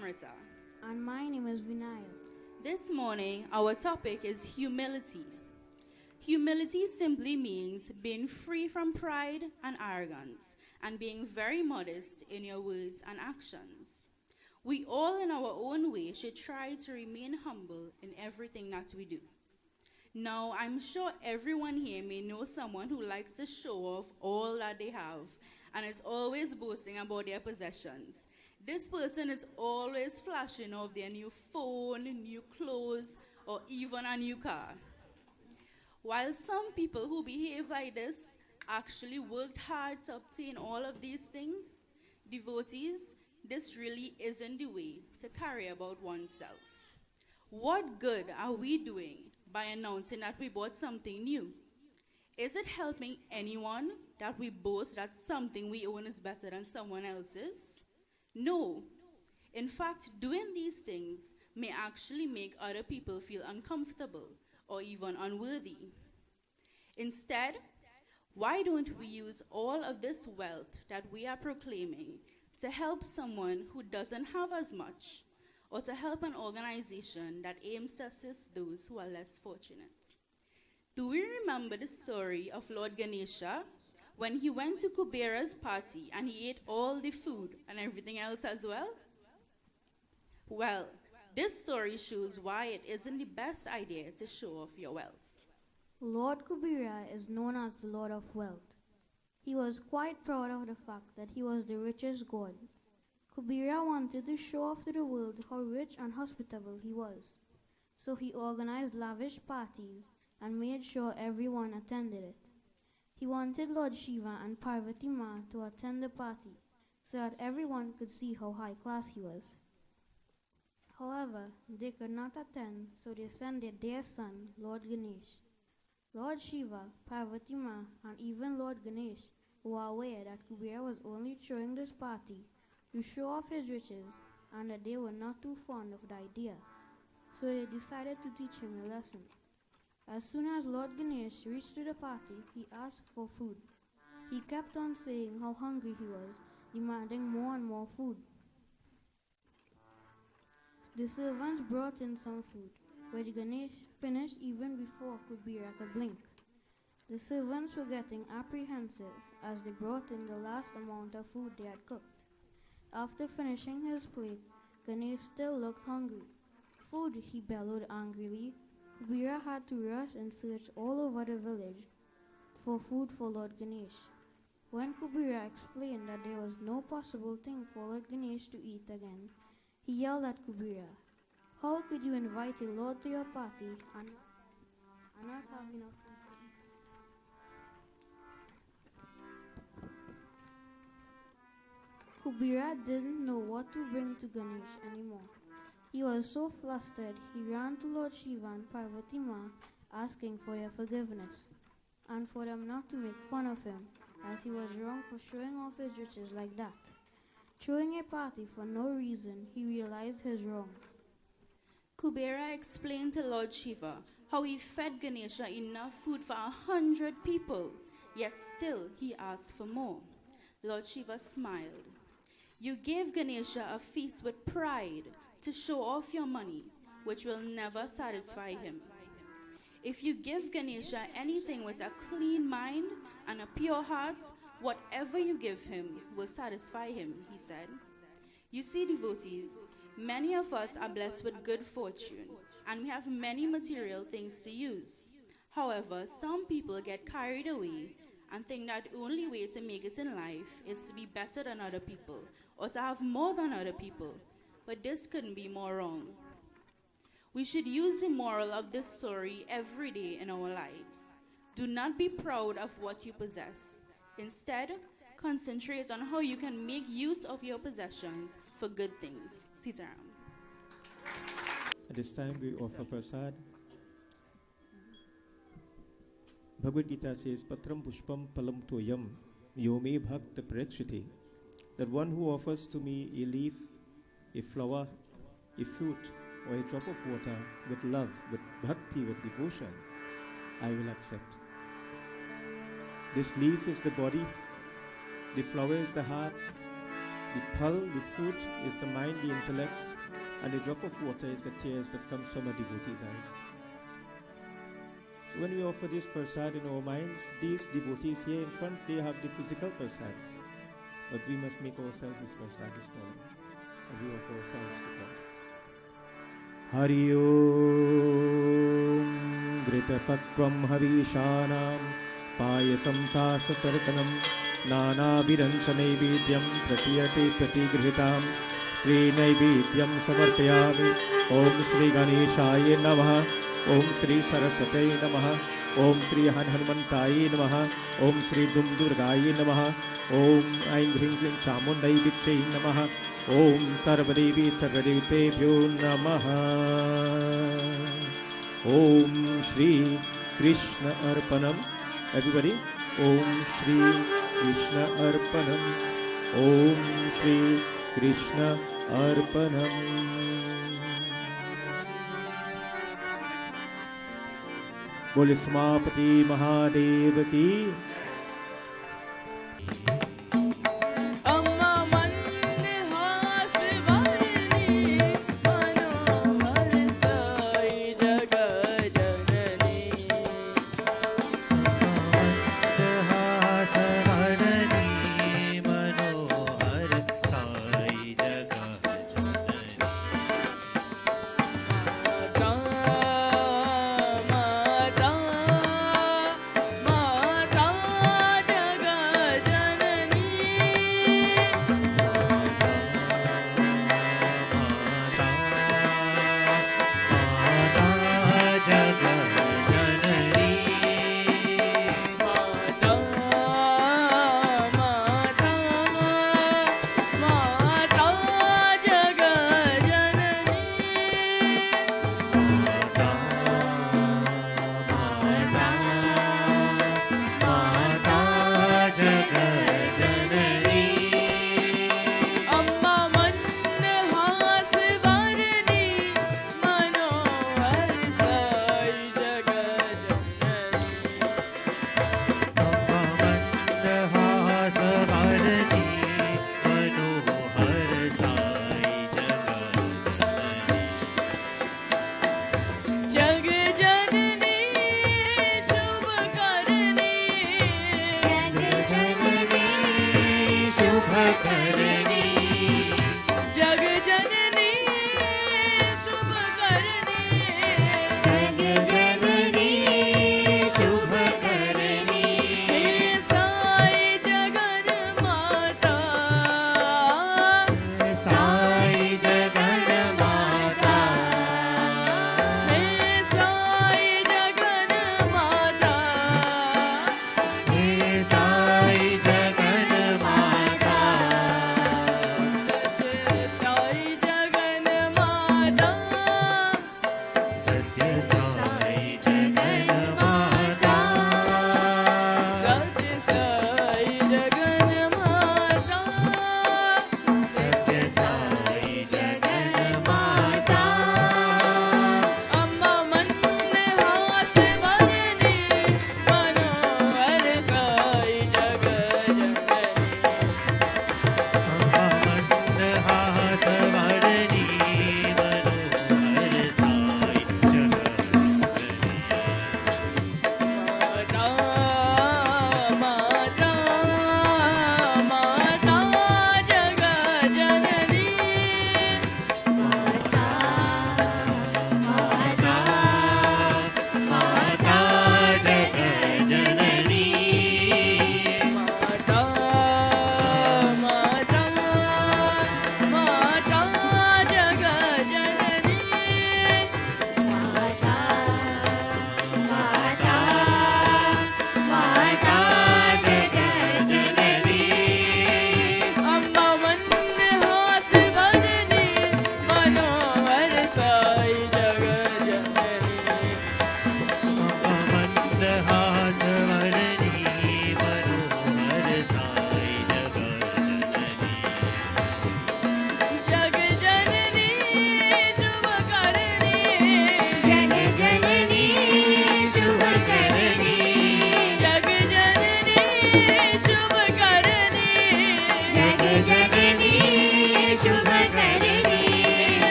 Amrita. And my name is Vinaya. This morning, our topic is humility. Humility simply means being free from pride and arrogance and being very modest in your words and actions. We all, in our own way, should try to remain humble in everything that we do. Now, I'm sure everyone here may know someone who likes to show off all that they have and is always boasting about their possessions. This person is always flashing off their new phone, new clothes, or even a new car. While some people who behave like this actually worked hard to obtain all of these things, devotees, this really isn't the way to carry about oneself. What good are we doing by announcing that we bought something new? Is it helping anyone that we boast that something we own is better than someone else's? No. In fact, doing these things may actually make other people feel uncomfortable or even unworthy. Instead, why don't we use all of this wealth that we are proclaiming to help someone who doesn't have as much, or to help an organization that aims to assist those who are less fortunate? Do we remember the story of Lord Ganesha when he went to Kubera's party and he ate all the food and everything else as well? Well, this story shows why it isn't the best idea to show off your wealth. Lord Kubera is known as the Lord of Wealth. He was quite proud of the fact that he was the richest god. Kubera wanted to show off to the world how rich and hospitable he was. So he organized lavish parties and made sure everyone attended it. He wanted Lord Shiva and Parvati Ma to attend the party so that everyone could see how high class he was. However, they could not attend, so they sent their dear son, Lord Ganesh. Lord Shiva, Parvati Ma, and even Lord Ganesh were aware that Kubera was only throwing this party to show off his riches and that they were not too fond of the idea. So they decided to teach him a lesson. As soon as Lord Ganesh reached to the party, he asked for food. He kept on saying how hungry he was, demanding more and more food. The servants brought in some food, which Ganesh finished even before Kubera could blink. The servants were getting apprehensive as they brought in the last amount of food they had cooked. After finishing his plate, Ganesh still looked hungry. Food, he bellowed angrily. Kubera had to rush and search all over the village for food for Lord Ganesh. When Kubera explained that there was no possible thing for Lord Ganesh to eat again, he yelled at Kubera, "How could you invite a lord to your party and not have enough food to eat?" Kubera didn't know what to bring to Ganesh anymore. He was so flustered, he ran to Lord Shiva and Parvati Ma, asking for their forgiveness, and for them not to make fun of him, as he was wrong for showing off his riches like that. Throwing a party for no reason, he realized his wrong. Kubera explained to Lord Shiva how he fed Ganesha enough food for 100 people, yet still he asked for more. Lord Shiva smiled. "You gave Ganesha a feast with pride to show off your money, which will never satisfy him. If you give Ganesha anything with a clean mind and a pure heart, whatever you give him will satisfy him," he said. You see, devotees, many of us are blessed with good fortune, and we have many material things to use. However, some people get carried away and think that the only way to make it in life is to be better than other people or to have more than other people. But this couldn't be more wrong. We should use the moral of this story every day in our lives. Do not be proud of what you possess. Instead, concentrate on how you can make use of your possessions for good things. Sitaram. At this time, we offer prasad. Bhagavad Gita says, Patram Pushpam Palam Toyam Yomi Bhakta Prekshiti. That one who offers to me a leaf, a flower, a fruit, or a drop of water with love, with bhakti, with devotion, I will accept. This leaf is the body, the flower is the heart, the pearl, the fruit is the mind, the intellect, and a drop of water is the tears that comes from a devotee's eyes. So when we offer this prasad in our minds, these devotees here in front, they have the physical prasad. But we must make ourselves this prasad this morning. And we offer ourselves to God. Hari Om Gritapakvam Havishanam Payasam Sasasarkanam Nana Virancha Naividyam Pratiyate Pratighritam Sri Naividyam Samarpayami Om Sri Ganeshaya Namaha Om Sri Saraswate Namaha Om Sri Hanumantaye Namaha Om Sri Dumdurgaye Namaha Om Aim Hrim Klim Chamundai Vikshe Namaha Om Sarvadevi Sarvadevitebhyo Namaha Om Shri Krishna Arpanam. Everybody, Om Shri Krishna Arpanam. Om Shri Krishna Arpanam. बोले समापति महादेव की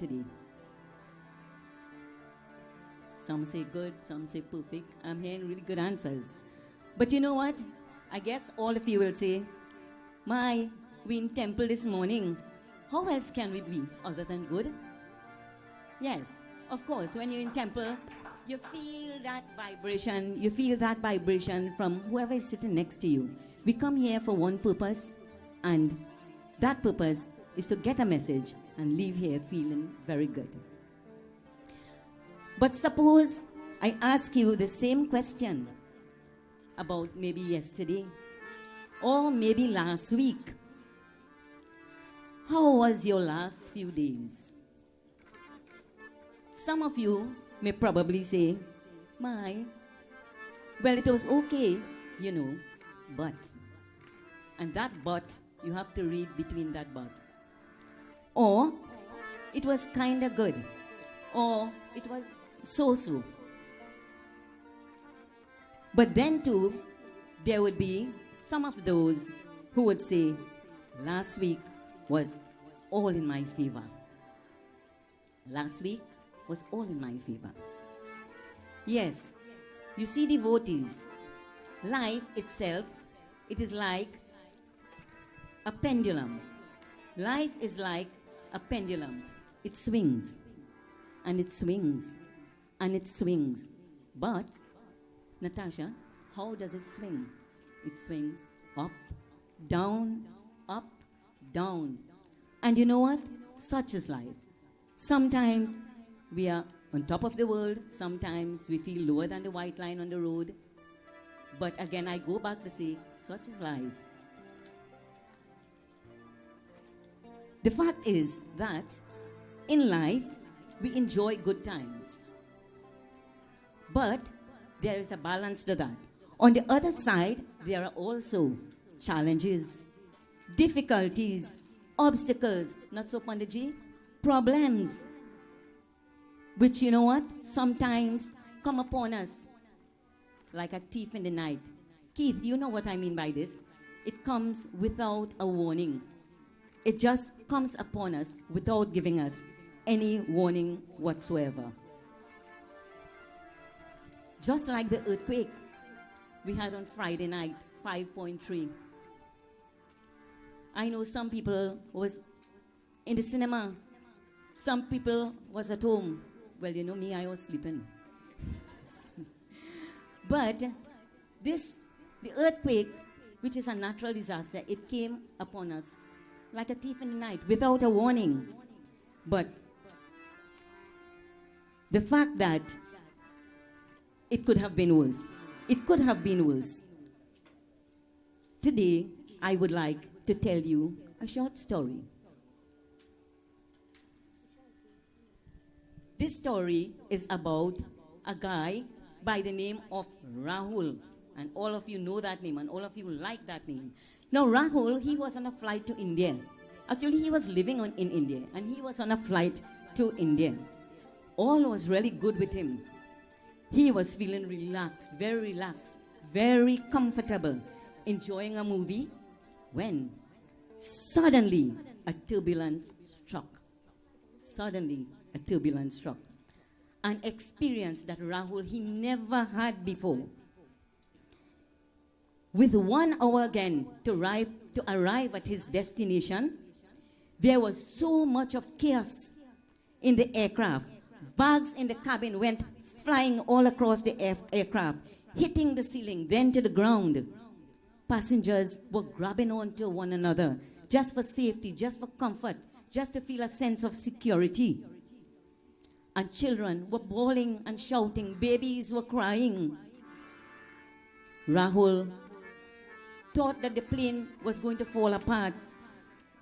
today? Some say good, some say perfect. I'm hearing really good answers. But you know what? I guess all of you will say, we in temple this morning. How else can we be other than good? Yes, of course, when you're in temple, you feel that vibration. You feel that vibration from whoever is sitting next to you. We come here for one purpose, and that purpose is to get a message and leave here feeling very good. But suppose I ask you the same question about maybe yesterday or maybe last week. How was your last few days? Some of you may probably say, well, it was okay, but. And that but, you have to read between that but. Or, it was kind of good. Or, it was so-so. But then too, there would be some of those who would say, last week was all in my favor. Last week was all in my favor. Yes, you see, devotees, life itself, it is like a pendulum. Life is like a pendulum. It swings, and it swings, and it swings. But, Natasha, how does it swing? It swings up, down, up, down. And you know what? Such is life. Sometimes we are on top of the world. Sometimes we feel lower than the white line on the road. But again, I go back to say, such is life. The fact is that in life, we enjoy good times. But there is a balance to that. On the other side, there are also challenges, difficulties, obstacles, not so Panditji, problems, which you know what, sometimes come upon us like a thief in the night. Keith, you know what I mean by this? It comes without a warning. It just comes upon us without giving us any warning whatsoever. Just like the earthquake we had on Friday night, 5.3. I know some people was in the cinema. Some people was at home. Well, you know me, I was sleeping. But the earthquake, which is a natural disaster, it came upon us like a thief in the night, without a warning. But the fact that it could have been worse. It could have been worse. Today, I would like to tell you a short story. This story is about a guy by the name of Rahul. And all of you know that name, and all of you like that name. Now, Rahul, he was on a flight to India. Actually, he was living in India, and he was on a flight to India. All was really good with him. He was feeling relaxed, very comfortable, enjoying a movie, when suddenly a turbulence struck. Suddenly a turbulence struck. An experience that Rahul, he never had before. With 1 hour again to arrive at his destination, there was so much of chaos in the aircraft. Bags in the cabin went flying all across the aircraft, hitting the ceiling, then to the ground. Passengers were grabbing onto one another just for safety, just for comfort, just to feel a sense of security. And children were bawling and shouting. Babies were crying. Rahul thought that the plane was going to fall apart.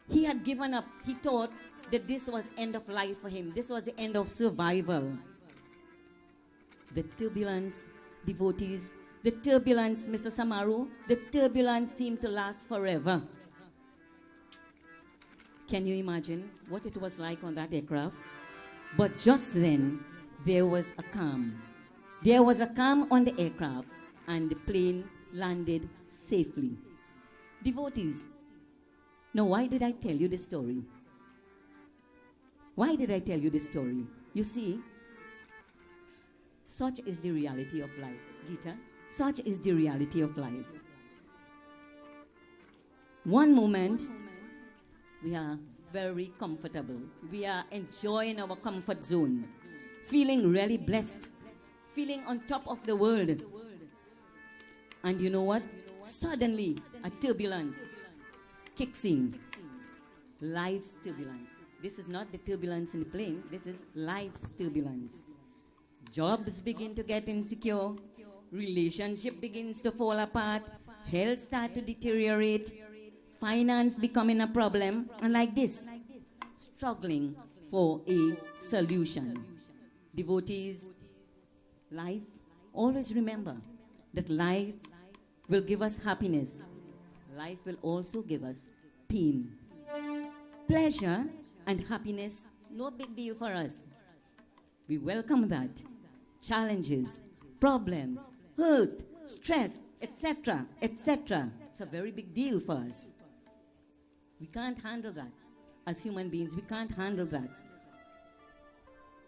He had given up. He thought that this was end of life for him. This was the end of survival. The turbulence, devotees, the turbulence, Mr. Samaru, the turbulence seemed to last forever. Can you imagine what it was like on that aircraft? But just then, there was a calm. There was a calm on the aircraft, and the plane landed safely. Devotees, now why did I tell you this story? Why did I tell you this story? You see, such is the reality of life. Gita, such is the reality of life. One moment, we are very comfortable. We are enjoying our comfort zone, feeling really blessed, feeling on top of the world. And you know what? Suddenly, a turbulence kicks in. Life's turbulence. This is not the turbulence in the plane. This is life's turbulence. Jobs begin to get insecure. Relationship begins to fall apart. Health start to deteriorate. Finance becoming a problem. And like this, struggling for a solution. Devotees, life, always remember that life will give us happiness. Life will also give us pain. Pleasure and happiness, no big deal for us. We welcome that. Challenges, problems, hurt, stress, etc., etc. It's a very big deal for us. We can't handle that. As human beings, we can't handle that.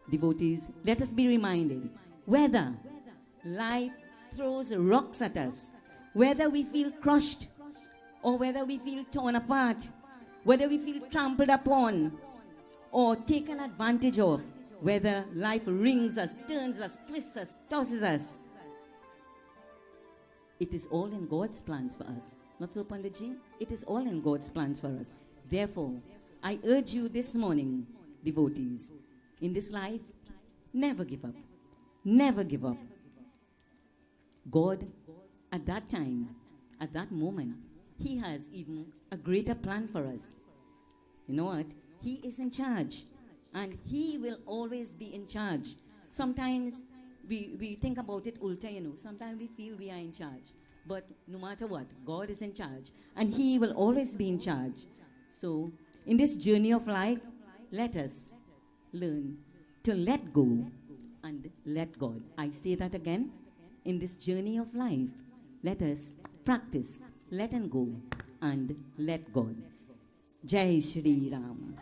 Devotees, let us be reminded, whether life throws rocks at us, whether we feel crushed, or whether we feel torn apart, whether we feel trampled upon, or taken advantage of, whether life wrings us, turns us, twists us, tosses us, it is all in God's plans for us. Not so, Panditji? It is all in God's plans for us. Therefore, I urge you this morning, devotees, in this life, never give up. Never give up. God, at that time, at that moment, He has even a greater plan for us. You know what? He is in charge, and He will always be in charge. Sometimes we think about it ulta, you know. Sometimes we feel we are in charge. But no matter what, God is in charge, and He will always be in charge. So, in this journey of life, let us learn to let go and let God. I say that again. In this journey of life, let us practice letting go and let God. Jai Shri Ram.